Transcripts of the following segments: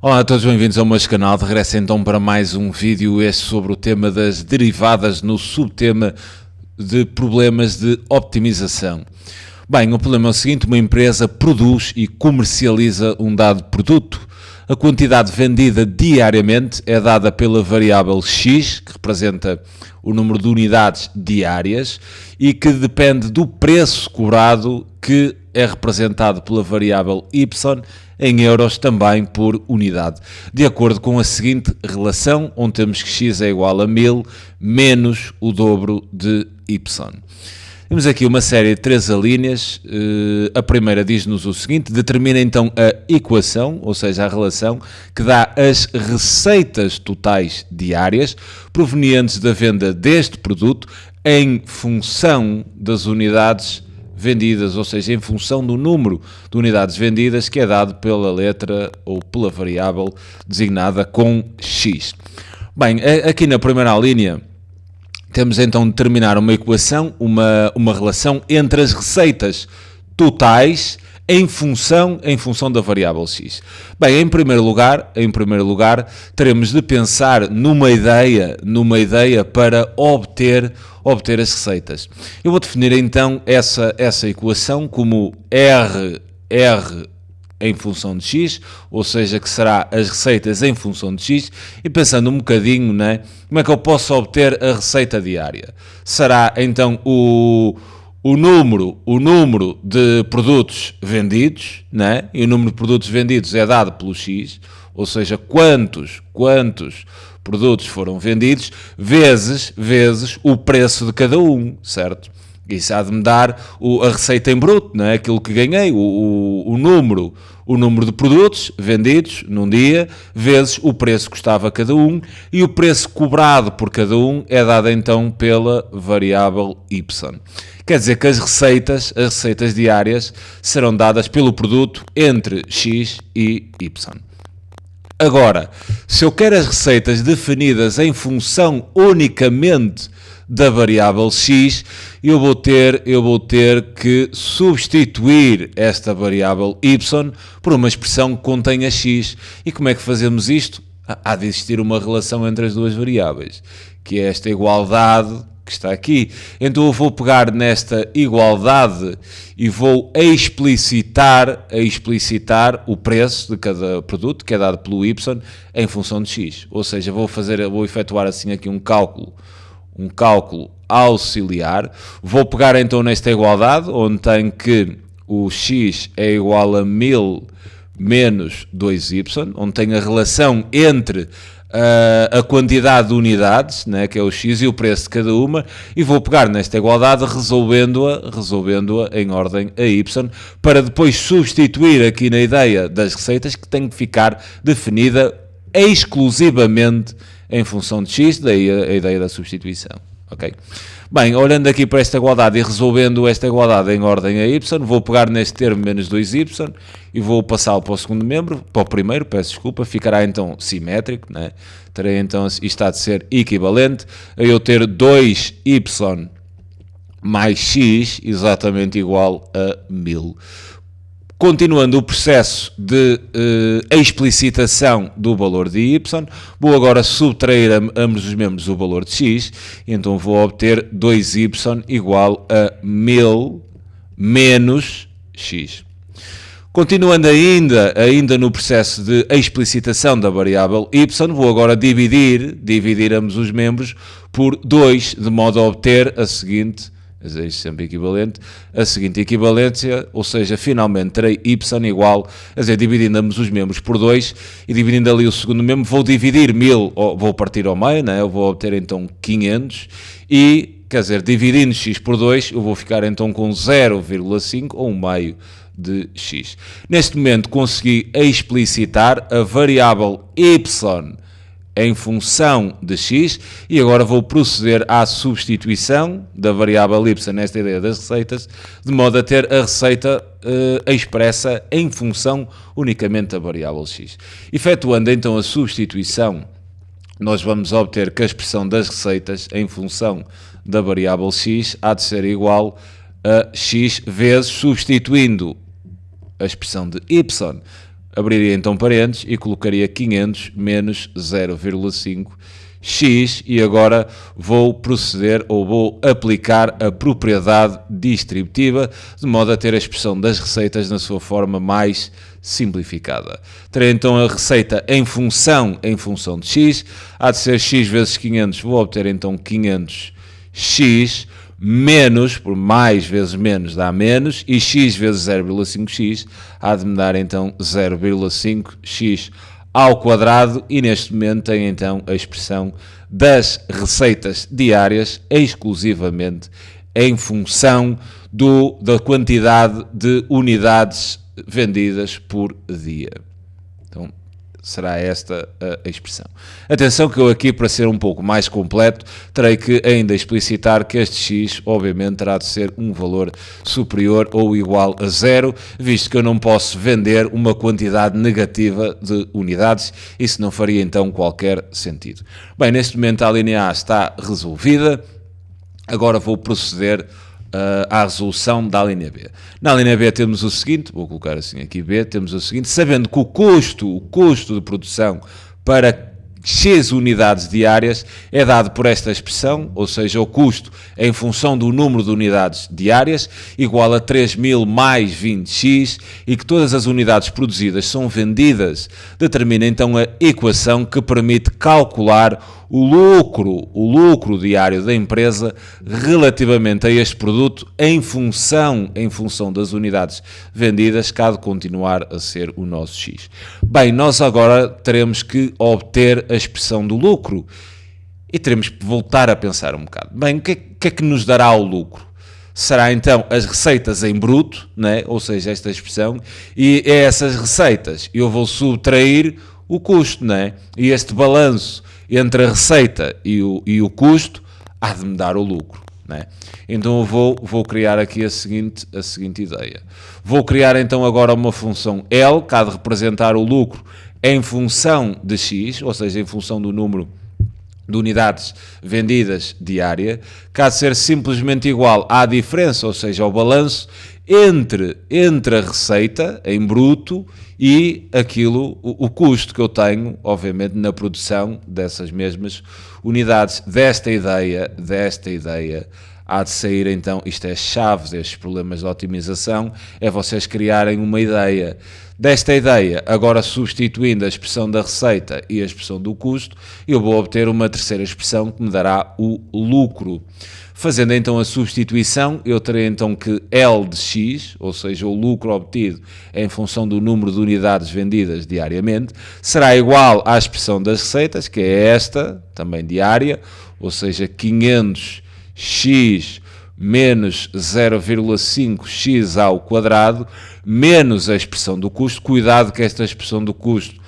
Olá a todos, bem-vindos ao meu canal. De regresso então para mais um vídeo, este sobre o tema das derivadas no subtema de problemas de optimização. Bem, o problema é o seguinte: uma empresa produz e comercializa um dado produto. A quantidade vendida diariamente é dada pela variável X, que representa o número de unidades diárias, e que depende do preço cobrado, que é representado pela variável Y, em euros também por unidade, de acordo com a seguinte relação, onde temos que x é igual a 1000 menos o dobro de y. Temos aqui uma série de três alíneas. A primeira diz-nos o seguinte: determina então a equação, ou seja, a relação que dá as receitas totais diárias provenientes da venda deste produto em função das unidades vendidas, ou seja, em função do número de unidades vendidas, que é dado pela letra ou pela variável designada com x. Bem, aqui na primeira linha temos então de determinar uma equação, uma relação entre as receitas totais em função da variável x. Bem, em primeiro lugar, teremos de pensar numa ideia para obter as receitas. Eu vou definir então essa equação como R em função de x, ou seja, que será as receitas em função de x, e pensando um bocadinho, né, como é que eu posso obter a receita diária? Será então o número de produtos vendidos, né? E o número de produtos vendidos é dado pelo x, ou seja, quantos produtos foram vendidos, vezes o preço de cada um, certo? Isso há de me dar a receita em bruto, não é? Aquilo que ganhei, o número de produtos vendidos num dia, vezes o preço que custava cada um, e o preço cobrado por cada um é dado então pela variável y. Quer dizer que as receitas diárias serão dadas pelo produto entre x e y. Agora, se eu quero as receitas definidas em função unicamente da variável x, eu vou ter que substituir esta variável y por uma expressão que contenha x. E como é que fazemos isto? Há de existir uma relação entre as duas variáveis, que é esta igualdade que está aqui. Então eu vou pegar nesta igualdade e vou explicitar o preço de cada produto, que é dado pelo y, em função de x. Ou seja, vou efetuar assim aqui um cálculo auxiliar. Vou pegar então nesta igualdade, onde tem que o x é igual a 1000 menos 2y, onde tem a relação entre a quantidade de unidades, né, que é o x, e o preço de cada uma, e vou pegar nesta igualdade resolvendo-a em ordem a y, para depois substituir aqui na ideia das receitas, que tem que ficar definida exclusivamente em função de x, daí a ideia da substituição. Ok? Bem, olhando aqui para esta igualdade e resolvendo esta igualdade em ordem a y, vou pegar neste termo menos 2y e vou passá-lo para o segundo membro, para o primeiro, peço desculpa, ficará então simétrico, né? Terei então, isto há de ser equivalente a eu ter 2y mais x exatamente igual a 1000. Continuando o processo de explicitação do valor de y, vou agora subtrair a ambos os membros do valor de x, e então vou obter 2y igual a 1000 menos x. Continuando ainda no processo de explicitação da variável y, vou agora dividir ambos os membros por 2, de modo a obter a seguinte equivalência, ou seja, finalmente terei y igual, dividindo ambos os membros por 2 e dividindo ali o segundo membro, vou dividir 1000, vou partir ao meio, né? Eu vou obter então 500 e, dividindo x por 2, eu vou ficar então com 0,5 ou 1 meio de x. Neste momento consegui explicitar a variável y em função de x, e agora vou proceder à substituição da variável y nesta ideia das receitas, de modo a ter a receita expressa em função unicamente da variável x. Efetuando então a substituição, nós vamos obter que a expressão das receitas em função da variável x há de ser igual a x vezes, substituindo a expressão de y abriria então parênteses e colocaria 500 menos 0,5 x, e agora vou proceder ou vou aplicar a propriedade distributiva de modo a ter a expressão das receitas na sua forma mais simplificada. Terei então a receita em função de x, há de ser x vezes 500, vou obter então 500x menos, por mais vezes menos dá menos, e x vezes 0,5x há de me dar então 0,5x ao quadrado, e neste momento tem então a expressão das receitas diárias exclusivamente em função da quantidade de unidades vendidas por dia. Então, será esta a expressão. Atenção que eu aqui, para ser um pouco mais completo, terei que ainda explicitar que este x, obviamente, terá de ser um valor superior ou igual a zero, visto que eu não posso vender uma quantidade negativa de unidades, isso não faria então qualquer sentido. Bem, neste momento a linha A está resolvida, agora vou proceder à resolução da linha B. Na linha B temos o seguinte, vou colocar assim aqui B, temos o seguinte, sabendo que o custo de produção para X unidades diárias é dado por esta expressão, ou seja, o custo em função do número de unidades diárias, igual a 3.000 mais 20x, e que todas as unidades produzidas são vendidas, determina então a equação que permite calcular o lucro diário da empresa relativamente a este produto em função das unidades vendidas, que há de continuar a ser o nosso X. Bem, nós agora teremos que obter a expressão do lucro e teremos que voltar a pensar um bocado. Bem, o que é que nos dará o lucro? Será então as receitas em bruto, né? Ou seja, esta expressão, e é essas receitas eu vou subtrair o custo, né? E este balanço entre a receita e o custo há de me dar o lucro, né? Então eu vou criar aqui a seguinte ideia. Vou criar então agora uma função L, que há de representar o lucro em função de X, ou seja, em função do número de unidades vendidas diária, que há de ser simplesmente igual à diferença, ou seja, ao balanço entre a receita em bruto e o custo que eu tenho, obviamente, na produção dessas mesmas unidades. Desta ideia há de sair então, isto é a chave destes problemas de otimização, é vocês criarem uma ideia. Desta ideia, agora substituindo a expressão da receita e a expressão do custo, eu vou obter uma terceira expressão que me dará o lucro. Fazendo então a substituição, eu terei então que L de X, ou seja, o lucro obtido em função do número de unidades vendidas diariamente, será igual à expressão das receitas, que é esta, também diária, ou seja, 500x menos 0,5x ao quadrado, menos a expressão do custo. Cuidado que esta expressão do custo,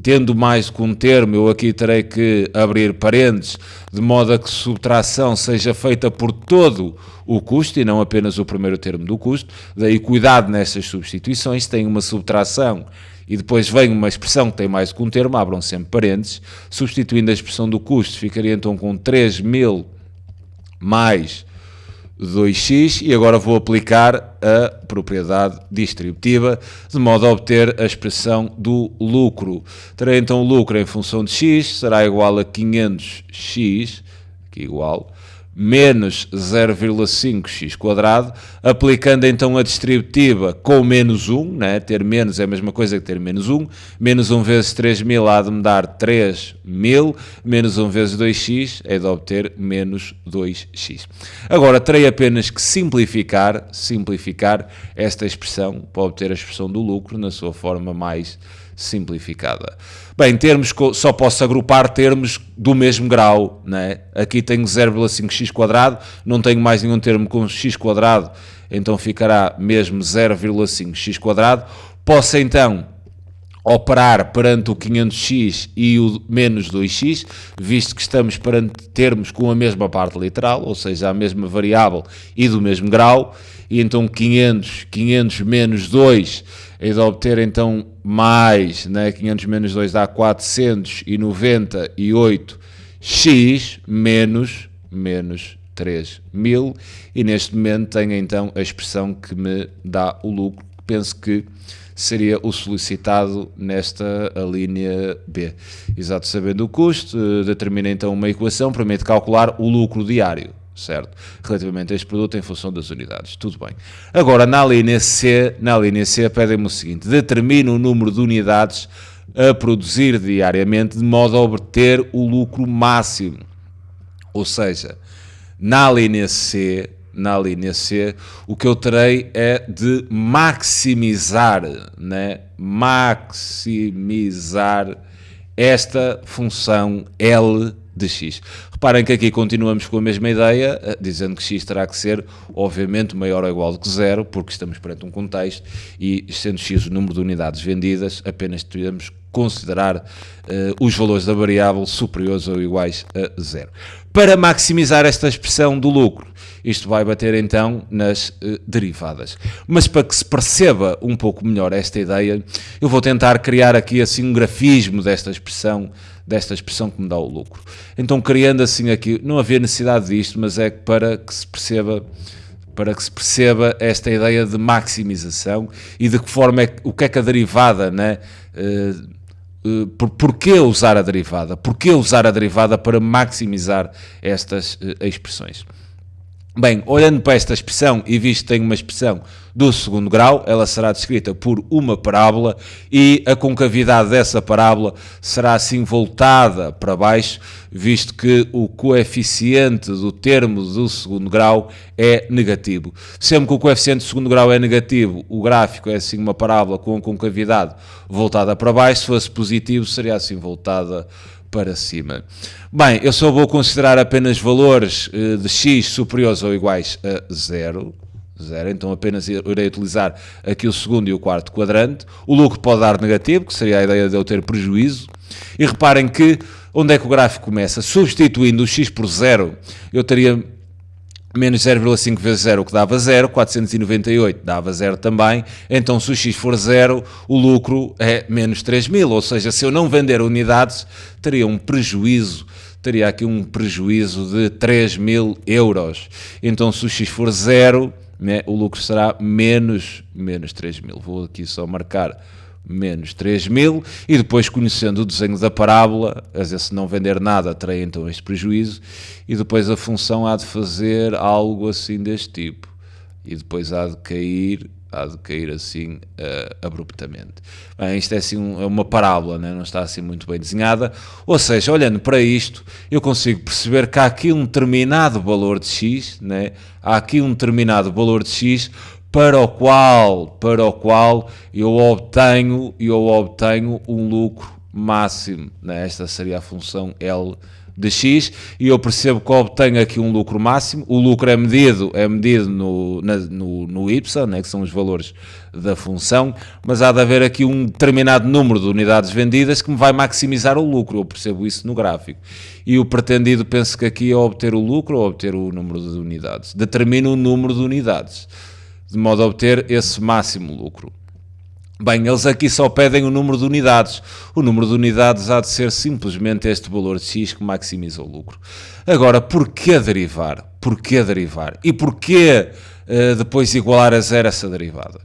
tendo mais que um termo, eu aqui terei que abrir parênteses, de modo a que a subtração seja feita por todo o custo e não apenas o primeiro termo do custo. Daí cuidado nessas substituições, tem uma subtração e depois vem uma expressão que tem mais que um termo, abram sempre parênteses. Substituindo a expressão do custo, ficaria então com 3.000 mais 2x, e agora vou aplicar a propriedade distributiva de modo a obter a expressão do lucro. Terei então o lucro em função de x, será igual a 500x, aqui igual, menos 0,5x quadrado, aplicando então a distributiva com menos 1, né? Ter menos é a mesma coisa que ter menos 1, menos 1 vezes 3.000 há de me dar 3.000, menos 1 vezes 2x é de obter menos 2x. Agora terei apenas que simplificar esta expressão para obter a expressão do lucro na sua forma mais simplificada. Bem, termos, só posso agrupar termos do mesmo grau, né? Aqui tenho 0,5x quadrado, não tenho mais nenhum termo com x quadrado, então ficará mesmo 0,5x quadrado. Posso então operar perante o 500x e o menos 2x, visto que estamos perante termos com a mesma parte literal, ou seja, a mesma variável e do mesmo grau, e então 500 menos 2 é de obter então mais, né? 500 menos 2 dá 498x menos 3.000, e neste momento tenho então a expressão que me dá o lucro. Penso que seria o solicitado nesta linha B. Exato, sabendo o custo, determina então uma equação, permite calcular o lucro diário, certo? Relativamente a este produto em função das unidades. Tudo bem. Agora, na linha C pedem-me o seguinte: determina o número de unidades a produzir diariamente de modo a obter o lucro máximo. Ou seja, na linha C, o que eu terei é de maximizar, né? Maximizar esta função L de x. Reparem que aqui continuamos com a mesma ideia, dizendo que x terá que ser, obviamente, maior ou igual do que zero, porque estamos perante um contexto e, sendo x o número de unidades vendidas, apenas devemos considerar os valores da variável superiores ou iguais a zero. Para maximizar esta expressão do lucro, isto vai bater então nas derivadas. Mas para que se perceba um pouco melhor esta ideia, eu vou tentar criar aqui assim um grafismo desta expressão que me dá o lucro. Então, criando assim aqui, não havia necessidade disto, mas é para que se perceba esta ideia de maximização e de que forma o que é que a derivada, né? Porquê usar a derivada? Porquê usar a derivada para maximizar estas expressões? Bem, olhando para esta expressão e visto que tem uma expressão do segundo grau, ela será descrita por uma parábola e a concavidade dessa parábola será assim voltada para baixo, visto que o coeficiente do termo do segundo grau é negativo. Sempre que o coeficiente do segundo grau é negativo, o gráfico é assim uma parábola com a concavidade voltada para baixo. Se fosse positivo, seria assim voltada para cima. Bem, eu só vou considerar apenas valores de x superiores ou iguais a zero, então apenas irei utilizar aqui o segundo e o quarto quadrante. O lucro pode dar negativo, que seria a ideia de eu ter prejuízo. E reparem que, onde é que o gráfico começa? Substituindo o x por zero, eu teria menos 0,5 vezes 0, que dava 0, 498 dava 0 também, então se o x for 0, o lucro é menos 3.000, ou seja, se eu não vender unidades, teria aqui um prejuízo de 3.000 euros. Então se o x for 0, né, o lucro será menos 3.000. Vou aqui só marcar menos 3.000 e depois, conhecendo o desenho da parábola, às vezes se não vender nada terei então este prejuízo e depois a função há de fazer algo assim deste tipo e depois há de cair assim abruptamente. Bem, isto é assim é uma parábola, né? Não está assim muito bem desenhada, ou seja, olhando para isto eu consigo perceber que há aqui um determinado valor de x, né? Há aqui um determinado valor de x para o qual eu obtenho um lucro máximo, né? Esta seria a função L de x, e eu percebo que obtenho aqui um lucro máximo. O lucro é medido no y, né, que são os valores da função, mas há de haver aqui um determinado número de unidades vendidas que me vai maximizar o lucro. Eu percebo isso no gráfico. E o pretendido, penso que aqui é obter o lucro ou obter o número de unidades. Determino o número de unidades, de modo a obter esse máximo lucro. Bem, eles aqui só pedem o número de unidades. O número de unidades há de ser simplesmente este valor de x que maximiza o lucro. Agora, porquê derivar? E porquê depois igualar a zero essa derivada?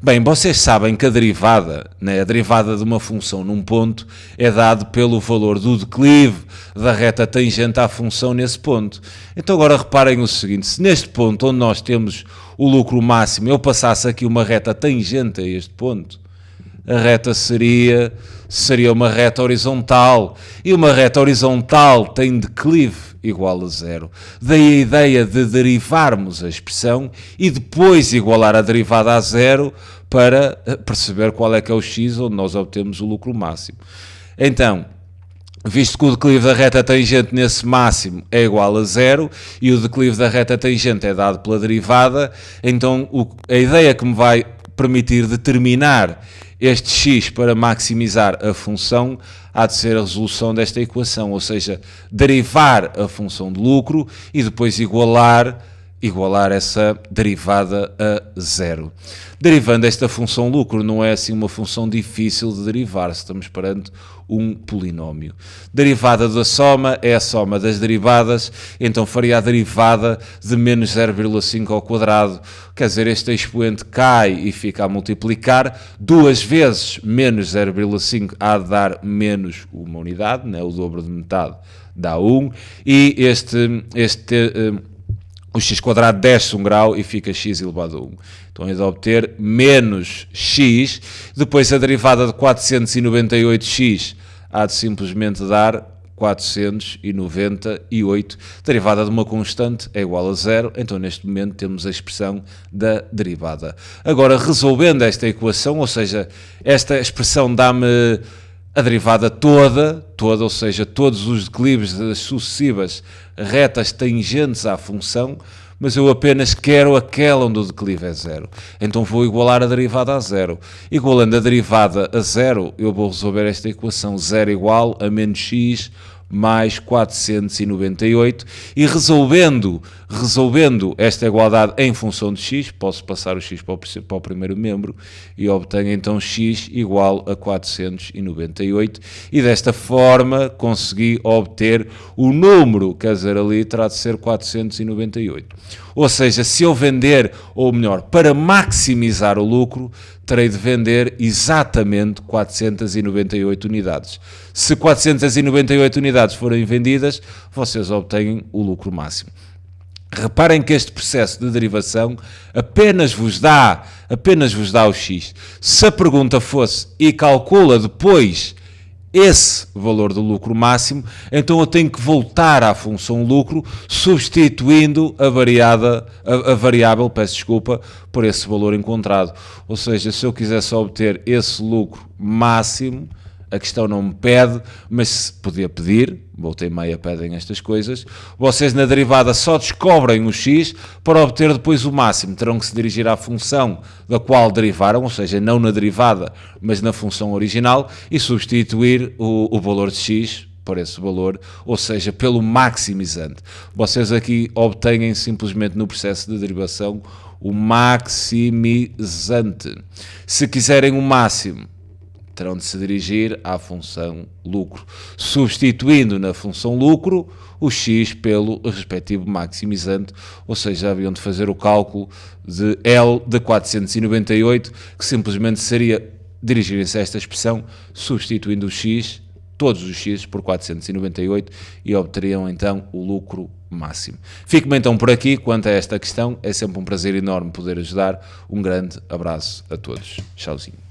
Bem, vocês sabem que a derivada, né, a derivada de uma função num ponto é dado pelo valor do declive da reta tangente à função nesse ponto. Então agora reparem o seguinte: se neste ponto onde nós temos o lucro máximo eu passasse aqui uma reta tangente a este ponto, a reta seria uma reta horizontal, e uma reta horizontal tem declive igual a zero. Daí a ideia de derivarmos a expressão e depois igualar a derivada a zero para perceber qual é que é o x onde nós obtemos o lucro máximo. Então, visto que o declive da reta tangente nesse máximo é igual a zero e o declive da reta tangente é dado pela derivada, então a ideia que me vai permitir determinar este x para maximizar a função há de ser a resolução desta equação, ou seja, derivar a função de lucro e depois igualar igualar essa derivada a zero. Derivando esta função lucro, não é assim uma função difícil de derivar, estamos perante um polinómio. Derivada da soma é a soma das derivadas, então faria a derivada de menos 0,5 ao quadrado, quer dizer, este expoente cai e fica a multiplicar, duas vezes menos 0,5 há de dar menos uma unidade, né? O dobro de metade dá 1, e o x quadrado desce 1 grau e fica x elevado a 1. Então é de obter menos x, depois a derivada de 498x há de simplesmente dar 498, derivada de uma constante é igual a zero, então neste momento temos a expressão da derivada. Agora, resolvendo esta equação, ou seja, esta expressão dá-me a derivada toda, ou seja, todos os declives das sucessivas retas tangentes à função, mas eu apenas quero aquela onde o declive é zero. Então vou igualar a derivada a zero. Igualando a derivada a zero, eu vou resolver esta equação. Zero igual a menos x mais 498, e resolvendo esta igualdade em função de x, posso passar o x para o primeiro membro e obtenho então x igual a 498, e desta forma consegui obter o número, quer dizer, ali terá de ser 498. Ou seja, se eu vender, ou melhor, para maximizar o lucro, terei de vender exatamente 498 unidades. Se 498 unidades forem vendidas, vocês obtêm o lucro máximo. Reparem que este processo de derivação apenas vos dá o x. Se a pergunta fosse e calcula depois esse valor do lucro máximo, então eu tenho que voltar à função lucro, substituindo a variável, por esse valor encontrado. Ou seja, se eu quisesse obter esse lucro máximo, a questão não me pede, mas podia pedir, voltei meia pedem estas coisas, vocês na derivada só descobrem o x para obter depois o máximo. Terão que se dirigir à função da qual derivaram, ou seja, não na derivada, mas na função original, e substituir o valor de x por esse valor, ou seja, pelo maximizante. Vocês aqui obtêm simplesmente no processo de derivação o maximizante. Se quiserem o máximo, terão de se dirigir à função lucro, substituindo na função lucro o x pelo respectivo maximizante, ou seja, haviam de fazer o cálculo de L de 498, que simplesmente seria dirigirem-se a esta expressão, substituindo o x, todos os x, por 498, e obteriam então o lucro máximo. Fico-me então por aqui quanto a esta questão. É sempre um prazer enorme poder ajudar. Um grande abraço a todos. Tchauzinho.